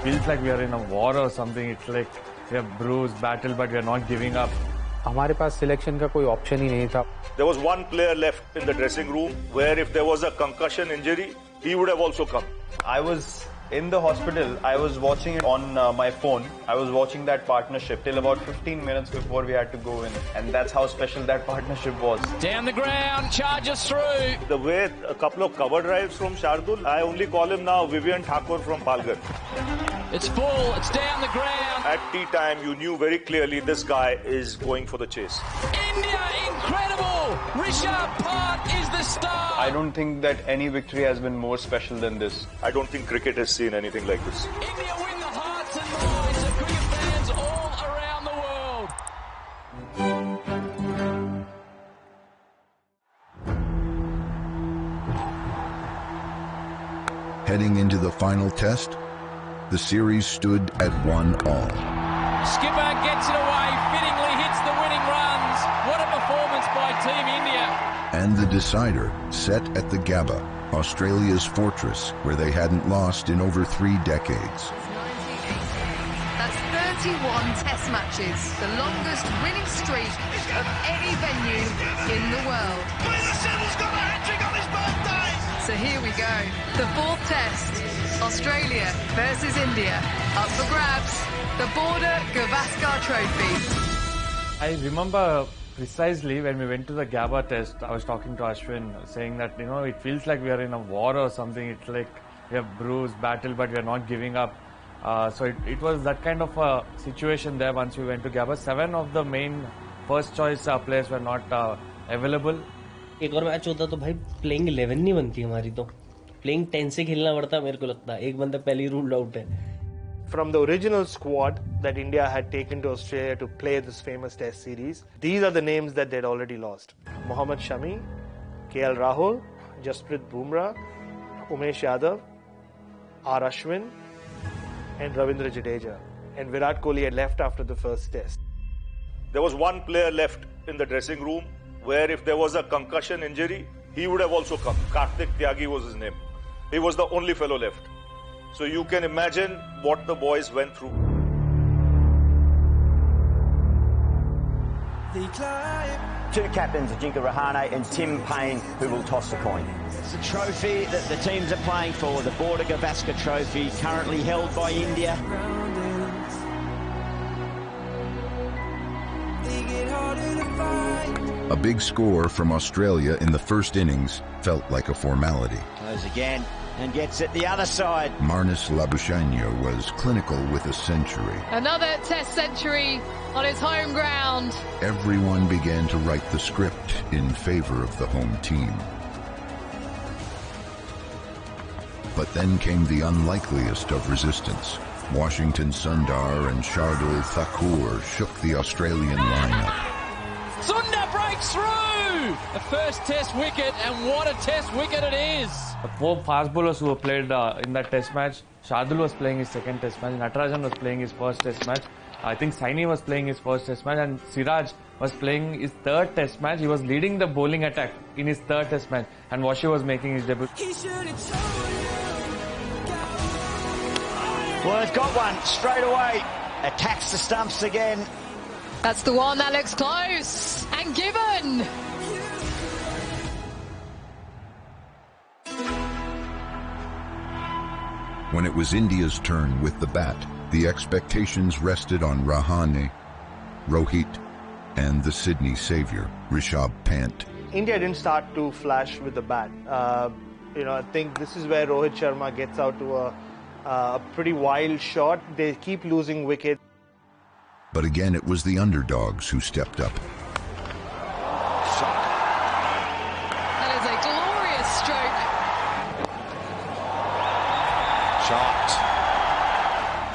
Feels like we are in a war or something. It's like we have bruised, battle, but we are not giving up. हमारे पास selection का कोई option ही नहीं था. There was one player left in the dressing room where if there was a concussion injury, he would have also come. I was in the hospital. I was watching it on my phone. I was watching that partnership till about 15 minutes before we had to go in. And that's how special that partnership was. Down the ground, charges through. The way a couple of cover drives from Shardul, I only call him now Vivian Thakur from Palghar. It's full, it's down the ground. At tea time, you knew very clearly this guy is going for the chase. India, incredible! Rishabh Pant is the star. I don't think that any victory has been more special than this. I don't think cricket has seen anything like this. India win the hearts and minds of cricket fans all around the world. Heading into the final test, the series stood at 1-1. Skipper gets it away, fittingly hits the winning runs. What a performance by Team India. And the decider set at the Gabba, Australia's fortress, where they hadn't lost in over 3 decades. That's 31 test matches, the longest winning streak of any venue in the world. Got a hat-trick on his birthday! So here we go, the 4th test, Australia versus India, up for grabs, the Border-Gavaskar trophy. I remember precisely when we went to the Gabba test, I was talking to Ashwin, saying that, you know, it feels like we are in a war or something. It's like we have bruised, battle, but we are not giving up. So it was that kind of a situation there once we went to Gabba. 7 of the main first choice players were not available. एक और match होता तो भाई playing 11 नहीं बनती हमारी, तो playing 10 से खेलना पड़ता मेरे को लगता है. एक बंदा पहले ही रूल्ड आउट है. From the original squad that India had taken to Australia to play this famous test series, these are the names that they'd already lost. Mohammad Shami, KL Rahul, Jasprit Bumrah, Umesh Yadav, R. Ashwin, and Ravindra Jadeja. And Virat Kohli had left after the first test. There was one player left in the dressing room where if there was a concussion injury, he would have also come. Karthik Tyagi was his name. He was the only fellow left. So you can imagine what the boys went through. Two captains, Ajinkya Rahane and Tim Payne, who will toss the coin. It's a trophy that the teams are playing for, the Border-Gavaskar trophy, currently held by India. A big score from Australia in the first innings felt like a formality. Goes again and gets it the other side. Marnus Labuschagne was clinical with a century. Another test century on his home ground. Everyone began to write the script in favor of the home team. But then came the unlikeliest of resistance. Washington Sundar and Shardul Thakur shook the Australian lineup. Sundar breaks through! The first test wicket, and what a test wicket it is! The 4 fast bowlers who were played in that test match, Shardul was playing his second test match, Natarajan was playing his first test match, I think Saini was playing his first test match, and Siraj was playing his third test match. He was leading the bowling attack in his third test match, and Washi was making his debut. Well, they've got one straight away. Attacks the stumps again. That's the one that looks close. And given. When it was India's turn with the bat, the expectations rested on Rahane, Rohit, and the Sydney saviour, Rishabh Pant. India didn't start to flash with the bat. I think this is where Rohit Sharma gets out to a pretty wild shot. They keep losing wickets. But again, it was the underdogs who stepped up. That is a glorious stroke.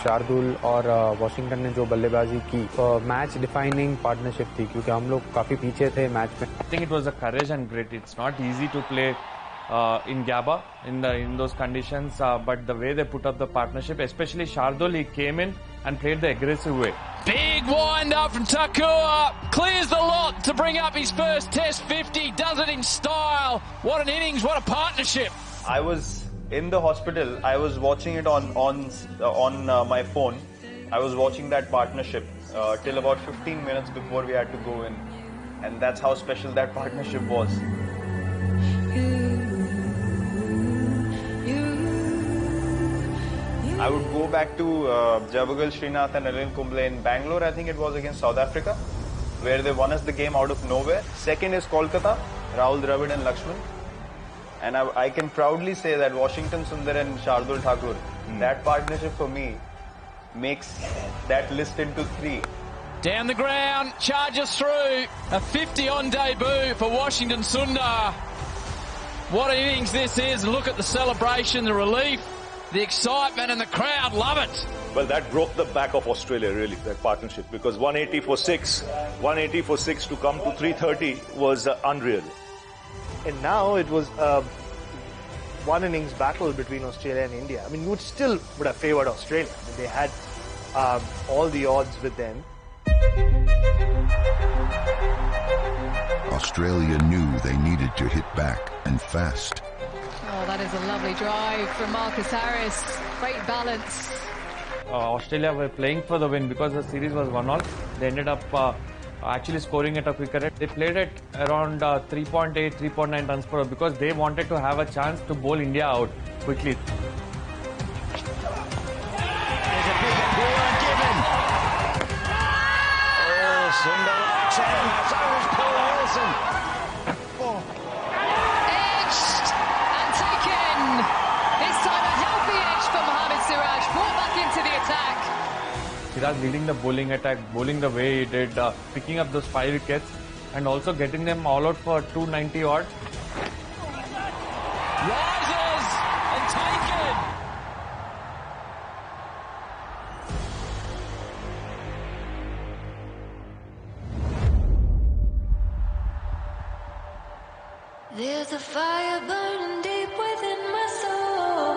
Shardul और Washington ने जो बल्लेबाजी की, match defining partnership थी, क्योंकि हम लोग काफी पीछे थे मैच में. I think it was a courage and grit. It's not easy to play in Gabba in those conditions, but the way they put up the partnership, especially Shardul, he came in and played the aggressive way. Big wind up from Thakur, clears the lot, to bring up his first Test 50. Does it in style. What an innings, what a partnership. I was in the hospital. I was watching it on my phone. I was watching that partnership till about 15 minutes before we had to go in. And that's how special that partnership was. I would go back to Javagal Srinath and Anil Kumble in Bangalore. I think it was against South Africa, where they won us the game out of nowhere. Second is Kolkata, Rahul Dravid and Lakshman. And I can proudly say that Washington Sundar and Shardul Thakur, that partnership for me makes that list into 3. Down the ground, charges through. A 50 on debut for Washington Sundar. What an innings this is. Look at the celebration, the relief, the excitement, and the crowd love it. Well, that broke the back of Australia, really, that partnership, because 180 for 6 to come to 330 was unreal. And now it was a one innings battle between Australia and India. I mean, you would have favored Australia. I mean, they had all the odds with them. Australia knew they needed to hit back and fast. Oh, that is a lovely drive from Marcus Harris. Great balance. Australia were playing for the win because the series was 1-all. They ended up actually scoring at a quicker rate. They played it around 3.8, 3.9 runs per hour because they wanted to have a chance to bowl India out quickly. There's a big appeal given. Oh, Sundar likes it. So is Paul Wilson. Edged and taken. This time a healthy edge for Mohammad Siraj. Brought back into the attack. Siraj leading the bowling attack, bowling the way he did, picking up those 5 wickets and also getting them all out for 290 odd. Rises and taken. There's a fire burning deep within my soul.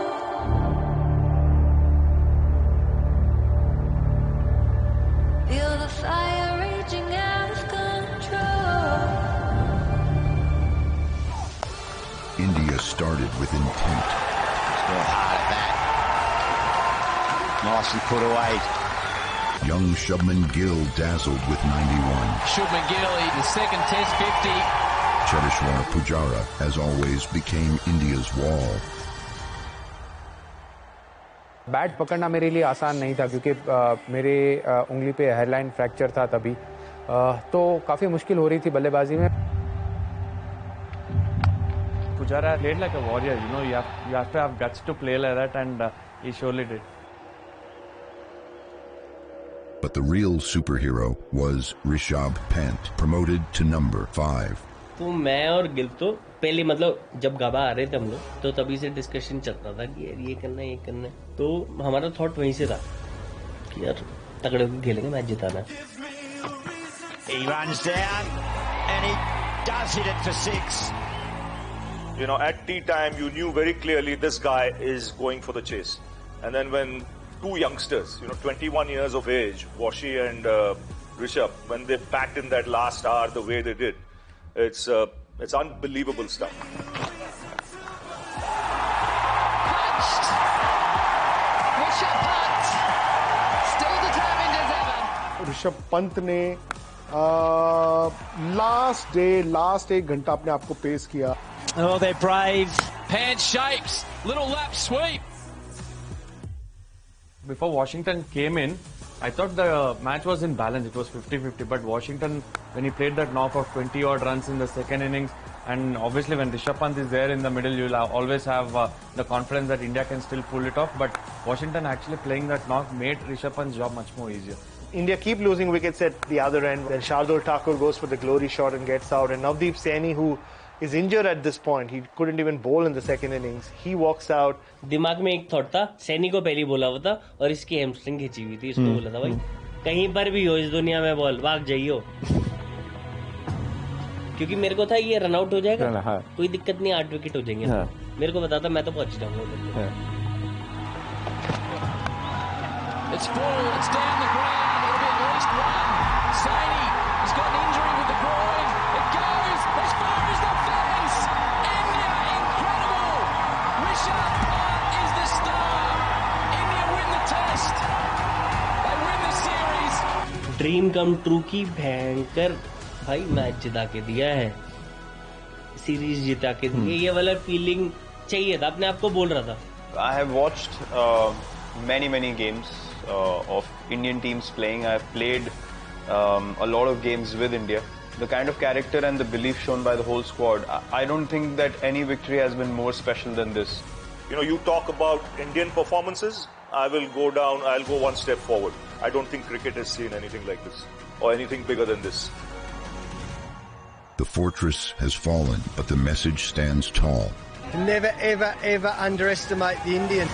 Feel the fire raging out of control. India started with intent. Still hard at that. Nicely put away. Young Shubman Gill dazzled with 91. Shubman Gill, the second Test 50. Cheteshwar Pujara, as always, became India's wall. Bat पकड़ना मेरे लिए आसान नहीं था क्योंकि मेरे उंगली पे हेयरलाइन फ्रैक्चर था तभी, तो काफ़ी मुश्किल हो रही थी बल्लेबाजी में. Pujara played like a warrior, you know, you have to have guts to play like that, and he surely did. But the real superhero was Rishabh Pant, promoted to number 5. तो मैं और गिल तो पहले मतलब जब गाबा आ रहे थे हम लोग तो तभी से डिस्कशन चलता था कि यार ये करना है, तो हमारा थॉट वहीं से था कि यार तगड़े होकर खेलेंगे, match जिताना. He runs down and he does hit it for 6. You know, at tea time, you knew very clearly this guy is going for the chase. And then when 2 youngsters, you know, 21 years of age, Washi and Rishabh, when they packed in that last hour the way they did, it's unbelievable stuff. Punched. Rishabh Pant. Still determined as ever. Rishabh Pant ने last 1 घंटा अपने आप को पेश किया. Oh, they're brave. Pant shapes. Little lap sweep. Before Washington came in, I thought the match was in balance. It was 50-50. But Washington, when he played that knock of 20-odd runs in the second innings, and obviously when Rishabh Pant is there in the middle, you'll always have the confidence that India can still pull it off. But Washington actually playing that knock made Rishabh Pant's job much more easier. India keep losing wickets at the other end. Then Shardul Thakur goes for the glory shot and gets out. And Navdeep Saini, who is injured at this point, he couldn't even bowl in the second innings. He walks out. दिमाग में एक thought था, सैनी को पहले बोला हुआ था और इसकी हैमस्ट्रिंग खींची हुई थी. इसको बोला था भाई कहीं पर भी हो इस दुनिया में बॉल भाग जाइयो, क्योंकि मेरे को था ये रन आउट हो जाएगा, कोई दिक्कत नहीं, 8 विकेट हो जाएंगे. मेरे को पता था मैं तो पहुंच जाऊंगा. It's full, it's down the ground, it'll be at least 1. Saini has got an injury with the groin. Dream come true की भयंकर भाई मैच जिता के दिया है, सीरीज जिता के दी है, ये वाला फीलिंग चाहिए था, अपने आप को बोल रहा था. I have watched many games of Indian teams playing. I have played a lot of games with India. The kind of character and the belief shown by the whole squad, I don't think that any victory has been more special than this. You know, you talk about Indian performances, I'll go one step forward. I don't think cricket has seen anything like this or anything bigger than this. The fortress has fallen, but the message stands tall. Never, ever underestimate the Indian.